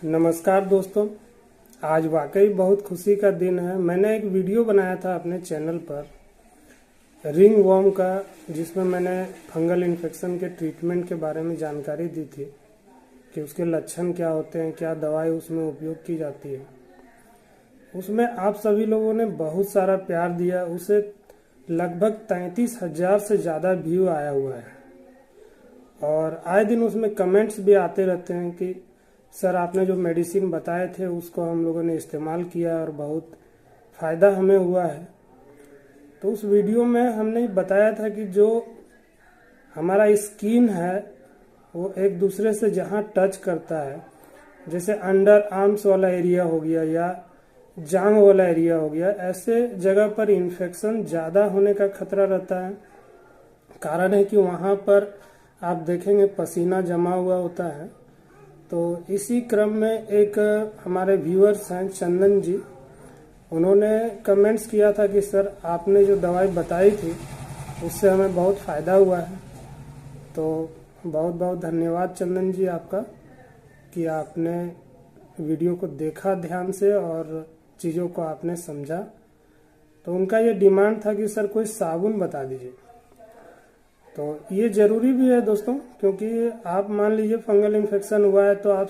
नमस्कार दोस्तों, आज वाकई बहुत खुशी का दिन है। मैंने एक वीडियो बनाया था अपने चैनल पर रिंग वर्म का, जिसमें मैंने फंगल इन्फेक्शन के ट्रीटमेंट के बारे में जानकारी दी थी कि उसके लक्षण क्या होते हैं, क्या दवाई उसमें उपयोग की जाती है। उसमें आप सभी लोगों ने बहुत सारा प्यार दिया। उसे लगभग 33,000 से ज़्यादा व्यू आया हुआ है और आए दिन उसमें कमेंट्स भी आते रहते हैं कि सर आपने जो मेडिसिन बताए थे उसको हम लोगों ने इस्तेमाल किया और बहुत फ़ायदा हमें हुआ है। तो उस वीडियो में हमने बताया था कि जो हमारा स्किन है वो एक दूसरे से जहाँ टच करता है, जैसे अंडर आर्म्स वाला एरिया हो गया या जांघ वाला एरिया हो गया, ऐसे जगह पर इन्फेक्शन ज़्यादा होने का खतरा रहता है। कारण है कि वहाँ पर आप देखेंगे पसीना जमा हुआ होता है। तो इसी क्रम में एक हमारे व्यूअर्स हैं चंदन जी, उन्होंने कमेंट्स किया था कि सर आपने जो दवाई बताई थी उससे हमें बहुत फ़ायदा हुआ है। तो बहुत बहुत धन्यवाद चंदन जी आपका कि आपने वीडियो को देखा ध्यान से और चीज़ों को आपने समझा। तो उनका ये डिमांड था कि सर कोई साबुन बता दीजिए। तो ये ज़रूरी भी है दोस्तों, क्योंकि आप मान लीजिए फंगल इन्फेक्शन हुआ है तो आप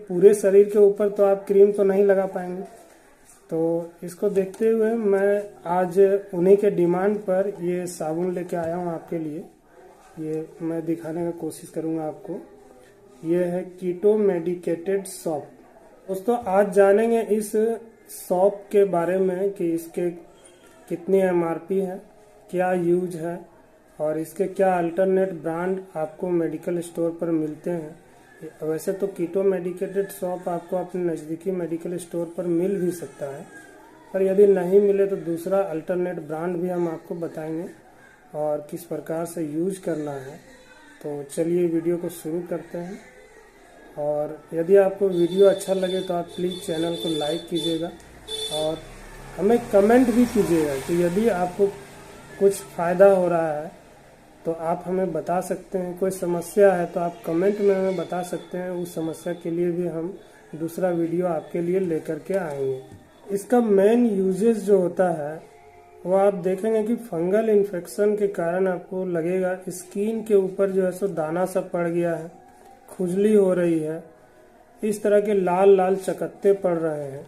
पूरे शरीर के ऊपर तो आप क्रीम तो नहीं लगा पाएंगे। तो इसको देखते हुए मैं आज उन्हीं के डिमांड पर ये साबुन लेके आया हूँ आपके लिए। ये मैं दिखाने की कोशिश करूँगा आपको। ये है कीटो मेडिकेटेड सॉप। दोस्तों आज जानेंगे इस सॉप के बारे में कि इसके कितनी MRP है, क्या यूज है और इसके क्या अल्टरनेट ब्रांड आपको मेडिकल स्टोर पर मिलते हैं। वैसे तो कीटो मेडिकेटेड सॉप आपको अपने नज़दीकी मेडिकल स्टोर पर मिल भी सकता है, पर यदि नहीं मिले तो दूसरा अल्टरनेट ब्रांड भी हम आपको बताएंगे और किस प्रकार से यूज करना है। तो चलिए वीडियो को शुरू करते हैं। और यदि आपको वीडियो अच्छा लगे तो आप प्लीज़ चैनल को लाइक कीजिएगा और हमें कमेंट भी कीजिएगा कि यदि आपको कुछ फ़ायदा हो रहा है तो आप हमें बता सकते हैं। कोई समस्या है तो आप कमेंट में हमें बता सकते हैं। उस समस्या के लिए भी हम दूसरा वीडियो आपके लिए लेकर के आएंगे। इसका मेन यूजेस जो होता है वो आप देखेंगे कि फंगल इन्फेक्शन के कारण आपको लगेगा स्किन के ऊपर जो है सो दाना सा पड़ गया है, खुजली हो रही है, इस तरह के लाल लाल चकत्ते पड़ रहे हैं,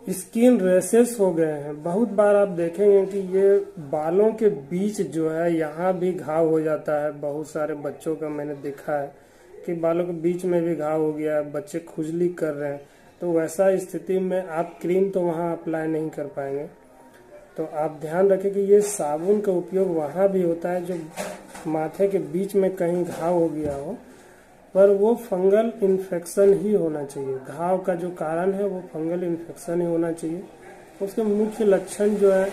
स्किन रेसेस हो गए हैं। बहुत बार आप देखेंगे कि ये बालों के बीच जो है यहाँ भी घाव हो जाता है। बहुत सारे बच्चों का मैंने देखा है कि बालों के बीच में भी घाव हो गया है, बच्चे खुजली कर रहे हैं। तो वैसा स्थिति में आप क्रीम तो वहाँ अप्लाई नहीं कर पाएंगे। तो आप ध्यान रखें कि ये साबुन का उपयोग वहाँ भी होता है जो माथे के बीच में कहीं घाव हो गया हो, पर वो फंगल इन्फेक्शन ही होना चाहिए। घाव का जो कारण है वो फंगल इन्फेक्शन ही होना चाहिए। उसके मुख्य लक्षण जो है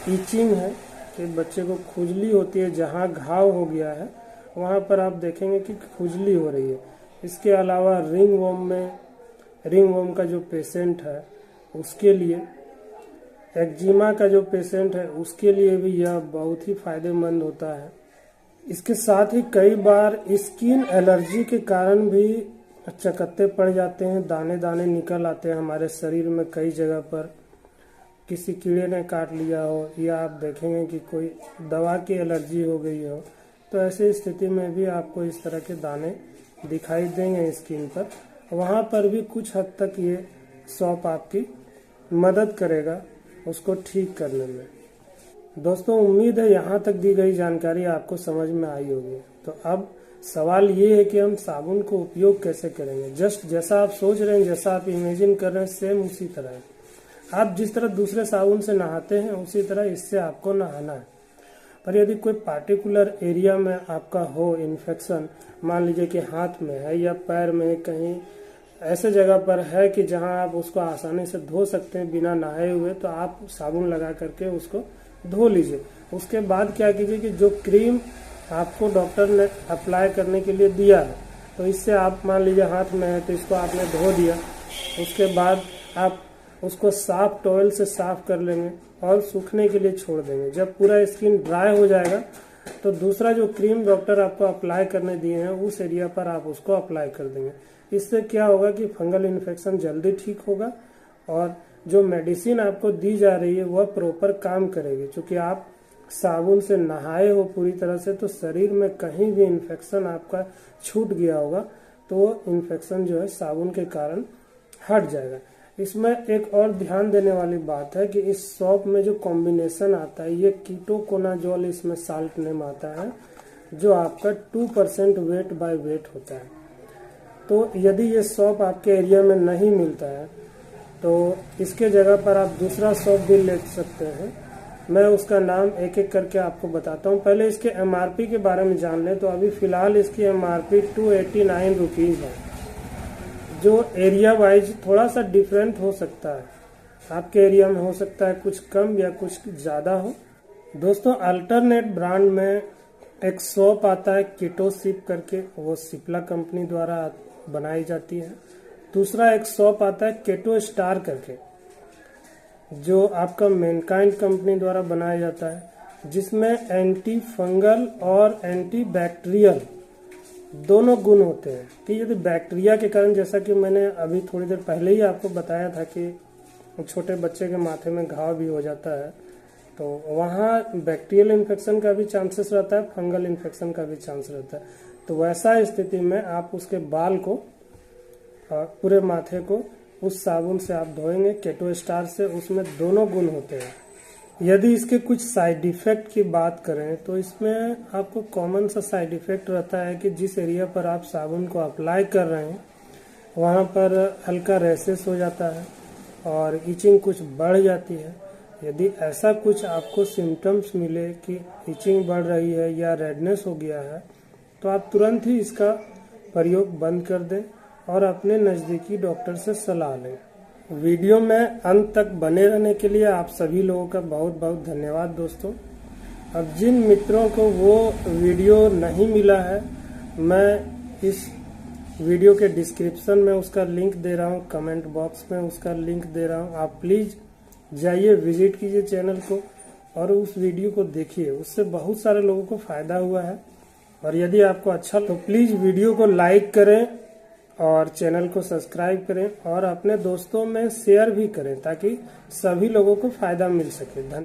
ईचिंग है कि बच्चे को खुजली होती है, जहाँ घाव हो गया है वहाँ पर आप देखेंगे कि खुजली हो रही है। इसके अलावा रिंग वर्म का जो पेशेंट है उसके लिए, एक्जिमा का जो पेशेंट है उसके लिए भी यह बहुत ही फायदेमंद होता है। इसके साथ ही कई बार स्किन एलर्जी के कारण भी चकत्ते पड़ जाते हैं, दाने दाने निकल आते हैं हमारे शरीर में कई जगह पर। किसी कीड़े ने काट लिया हो या आप देखेंगे कि कोई दवा की एलर्जी हो गई हो, तो ऐसी स्थिति में भी आपको इस तरह के दाने दिखाई देंगे स्किन पर। वहाँ पर भी कुछ हद तक ये सॉप आपकी मदद करेगा उसको ठीक करने में। दोस्तों उम्मीद है यहाँ तक दी गई जानकारी आपको समझ में आई होगी। तो अब सवाल ये है कि हम साबुन को उपयोग कैसे करेंगे। जस्ट जैसा आप सोच रहे हैं, जैसा आप इमेजिन कर रहे हैं, सेम उसी तरह है। आप जिस तरह दूसरे साबुन से नहाते हैं उसी तरह इससे आपको नहाना है। पर यदि कोई पार्टिकुलर एरिया में आपका हो इन्फेक्शन, मान लीजिए कि हाथ में है या पैर में, कहीं ऐसे जगह पर है कि जहां आप उसको आसानी से धो सकते हैं बिना नहाए हुए, तो आप साबुन लगा करके उसको धो लीजिए। उसके बाद क्या कीजिए कि जो क्रीम आपको डॉक्टर ने अप्लाई करने के लिए दिया है, तो इससे आप मान लीजिए हाथ में है तो इसको आपने धो दिया। उसके बाद आप उसको साफ टॉवल से साफ कर लेंगे और सूखने के लिए छोड़ देंगे। जब पूरा स्किन ड्राई हो जाएगा तो दूसरा जो क्रीम डॉक्टर आपको अप्लाई करने दिए हैं उस एरिया पर आप उसको अप्लाई कर देंगे। इससे क्या होगा कि फंगल इन्फेक्शन जल्दी ठीक होगा और जो मेडिसिन आपको दी जा रही है वह प्रॉपर काम करेगी। क्योंकि आप साबुन से नहाए हो पूरी तरह से, तो शरीर में कहीं भी इन्फेक्शन आपका छूट गया होगा तो वो इन्फेक्शन जो है साबुन के कारण हट जाएगा। इसमें एक और ध्यान देने वाली बात है कि इस सॉप में जो कॉम्बिनेशन आता है, ये कीटोकोनाजोल इसमें साल्ट नेम आता है, जो आपका 2% वेट बाय वेट होता है। तो यदि ये सॉप आपके एरिया में नहीं मिलता है तो इसके जगह पर आप दूसरा सॉप भी ले सकते हैं। मैं उसका नाम एक एक करके आपको बताता हूँ। पहले इसके MRP के बारे में जान लें। तो अभी फ़िलहाल इसकी MRP 289 रुपीज़ है, जो एरिया वाइज थोड़ा सा डिफरेंट हो सकता है। आपके एरिया में हो सकता है कुछ कम या कुछ ज़्यादा हो। दोस्तों, अल्टरनेट ब्रांड में एक सॉप आता है कीटोसिप करके, वो सिप्ला कंपनी द्वारा बनाई जाती है। दूसरा एक सॉप आता है केटो स्टार करके, जो आपका मैनकाइंड कंपनी द्वारा बनाया जाता है, जिसमें एंटी फंगल और एंटी बैक्टीरियल दोनों गुण होते हैं। कि यदि बैक्टीरिया के कारण, जैसा कि मैंने अभी थोड़ी देर पहले ही आपको बताया था कि छोटे बच्चे के माथे में घाव भी हो जाता है, तो वहाँ बैक्टीरियल इन्फेक्शन का भी चांसेस रहता है, फंगल इन्फेक्शन का भी चांस रहता है। तो वैसा स्थिति में आप उसके बाल को, पूरे माथे को उस साबुन से आप धोएंगे केटो स्टार से, उसमें दोनों गुण होते हैं। यदि इसके कुछ साइड इफेक्ट की बात करें तो इसमें आपको कॉमन सा साइड इफेक्ट रहता है कि जिस एरिया पर आप साबुन को अप्लाई कर रहे हैं वहाँ पर हल्का रैशेस हो जाता है और इचिंग कुछ बढ़ जाती है। यदि ऐसा कुछ आपको सिम्टम्स मिले कि इचिंग बढ़ रही है या रेडनेस हो गया है, तो आप तुरंत ही इसका प्रयोग बंद कर दें और अपने नज़दीकी डॉक्टर से सलाह लें। वीडियो में अंत तक बने रहने के लिए आप सभी लोगों का बहुत बहुत धन्यवाद दोस्तों। अब जिन मित्रों को वो वीडियो नहीं मिला है, मैं इस वीडियो के डिस्क्रिप्शन में उसका लिंक दे रहा हूँ, कमेंट बॉक्स में उसका लिंक दे रहा हूँ। आप प्लीज़ जाइए, विजिट कीजिए चैनल को और उस वीडियो को देखिए। उससे बहुत सारे लोगों को फ़ायदा हुआ है। और यदि आपको अच्छा तो प्लीज़ वीडियो को लाइक करें और चैनल को सब्सक्राइब करें और अपने दोस्तों में शेयर भी करें ताकि सभी लोगों को फ़ायदा मिल सके। धन्यवाद।